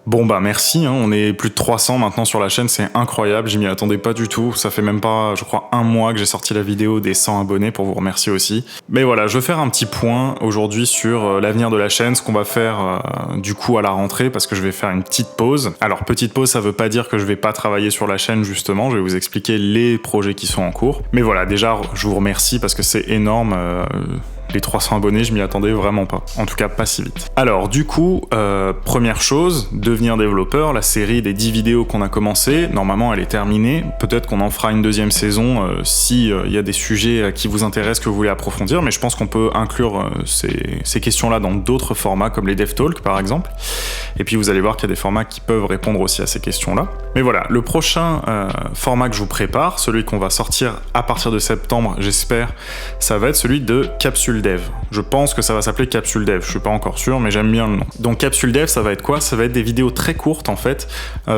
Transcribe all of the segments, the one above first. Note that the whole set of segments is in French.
Bon bah merci, hein, on est plus de 300 maintenant sur la chaîne, c'est incroyable, j'y m'y attendais pas du tout, ça fait même pas, je crois, un mois que j'ai sorti la vidéo des 100 abonnés pour vous remercier aussi. Mais voilà, je veux faire un petit point aujourd'hui sur l'avenir de la chaîne, ce qu'on va faire du coup à la rentrée, parce que je vais faire une petite pause. Alors petite pause, ça veut pas dire que je vais pas travailler sur la chaîne justement, je vais vous expliquer les projets qui sont en cours. Mais voilà, déjà je vous remercie parce que c'est énorme. Les 300 abonnés, je m'y attendais vraiment pas. En tout cas, pas si vite. Alors, du coup, première chose, devenir développeur, la série des 10 vidéos qu'on a commencé, normalement, elle est terminée. Peut-être qu'on en fera une deuxième saison si y a des sujets qui vous intéressent, que vous voulez approfondir, mais je pense qu'on peut inclure ces questions-là dans d'autres formats, comme les DevTalk, par exemple. Et puis, vous allez voir qu'il y a des formats qui peuvent répondre aussi à ces questions-là. Mais voilà, le prochain format que je vous prépare, celui qu'on va sortir à partir de septembre, j'espère, ça va être celui de Capsule Dev. Je pense que ça va s'appeler Capsule Dev, je suis pas encore sûr, mais j'aime bien le nom. Donc Capsule Dev, ça va être quoi? Ça va être des vidéos très courtes en fait,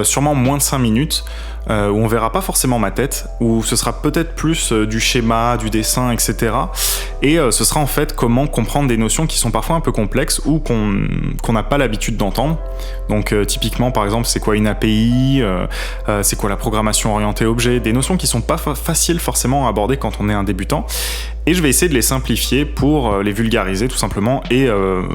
sûrement moins de 5 minutes, où on verra pas forcément ma tête, où ce sera peut-être plus du schéma, du dessin, etc. Et ce sera en fait comment comprendre des notions qui sont parfois un peu complexes ou qu'on n'a pas l'habitude d'entendre. Donc typiquement par exemple c'est quoi une API, c'est quoi la programmation orientée objet, des notions qui sont pas faciles forcément à aborder quand on est un débutant. Et je vais essayer de les simplifier pour les vulgariser tout simplement et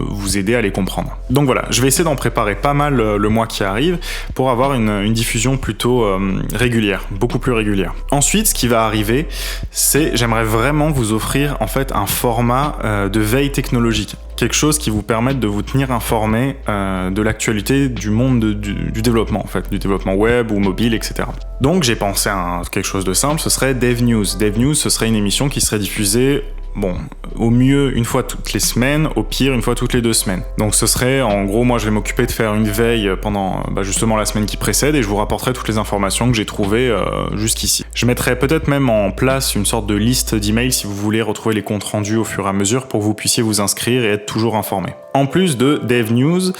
vous aider à les comprendre. Donc voilà, je vais essayer d'en préparer pas mal le mois qui arrive pour avoir une diffusion plutôt régulière, beaucoup plus régulière. Ensuite, ce qui va arriver, c'est j'aimerais vraiment vous offrir en fait un format de veille technologique. Quelque chose qui vous permette de vous tenir informé de l'actualité du monde du développement en fait, du développement web ou mobile, etc. Donc j'ai pensé à quelque chose de simple, ce serait Dev News. Dev News, ce serait une émission qui serait diffusée, bon, au mieux une fois toutes les semaines, au pire une fois toutes les 2 semaines. Donc ce serait, en gros, moi je vais m'occuper de faire une veille pendant justement la semaine qui précède et je vous rapporterai toutes les informations que j'ai trouvées jusqu'ici. Je mettrai peut-être même en place une sorte de liste d'emails si vous voulez retrouver les comptes rendus au fur et à mesure pour que vous puissiez vous inscrire et être toujours informé. En plus de Dev News,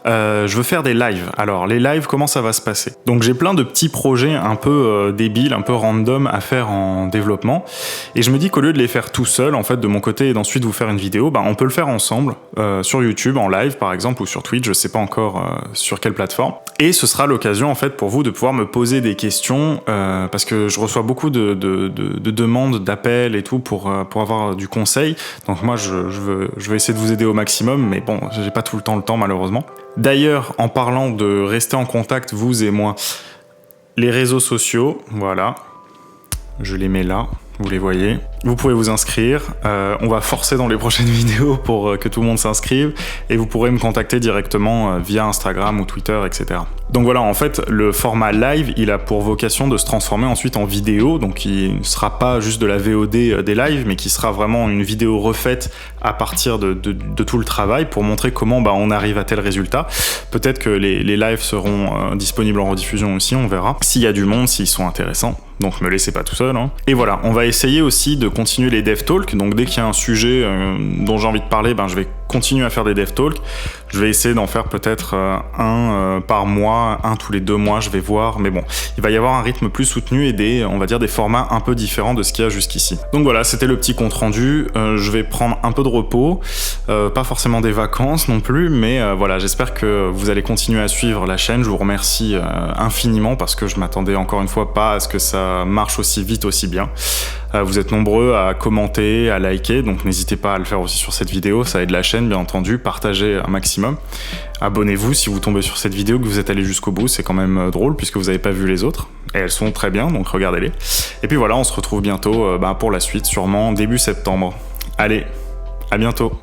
je veux faire des lives. Alors les lives, comment ça va se passer? Donc j'ai plein de petits projets un peu débiles, un peu random à faire en développement et je me dis qu'au lieu de les faire tout seul en fait de mon côté et d'ensuite vous faire une vidéo, on peut le faire ensemble sur YouTube en live par exemple ou sur Twitch, je sais pas encore sur quelle plateforme. Et ce sera l'occasion en fait pour vous de pouvoir me poser des questions parce que je reçois beaucoup de demandes, d'appels et tout pour avoir du conseil. Donc moi je veux essayer de vous aider au maximum, mais bon, j'ai pas tout le temps malheureusement. D'ailleurs, en parlant de rester en contact, vous et moi, les réseaux sociaux, voilà, je les mets là, vous les voyez. Vous pouvez vous inscrire, on va forcer dans les prochaines vidéos pour que tout le monde s'inscrive et vous pourrez me contacter directement via Instagram ou Twitter, etc. Donc voilà, en fait, le format live, il a pour vocation de se transformer ensuite en vidéo, donc il ne sera pas juste de la VOD des lives, mais qui sera vraiment une vidéo refaite à partir de tout le travail pour montrer comment on arrive à tel résultat. Peut-être que les lives seront disponibles en rediffusion aussi, on verra. S'il y a du monde, s'ils sont intéressants. Donc me laissez pas tout seul. Hein. Et voilà, on va essayer aussi de continuer les DevTalk. Donc dès qu'il y a un sujet dont j'ai envie de parler, je vais continuer à faire des DevTalk. Je vais essayer d'en faire peut-être un par mois, un tous les 2 mois, je vais voir. Mais bon, il va y avoir un rythme plus soutenu et on va dire des formats un peu différents de ce qu'il y a jusqu'ici. Donc voilà, c'était le petit compte rendu. Je vais prendre un peu de repos, pas forcément des vacances non plus, mais voilà, j'espère que vous allez continuer à suivre la chaîne. Je vous remercie infiniment parce que je m'attendais encore une fois pas à ce que ça marche aussi vite, aussi bien. Vous êtes nombreux à commenter, à liker, donc n'hésitez pas à le faire aussi sur cette vidéo, ça aide la chaîne bien entendu, partagez un maximum. Abonnez-vous si vous tombez sur cette vidéo, que vous êtes allé jusqu'au bout, c'est quand même drôle puisque vous n'avez pas vu les autres, et elles sont très bien, donc regardez-les. Et puis voilà, on se retrouve bientôt pour la suite, sûrement début septembre. Allez, à bientôt.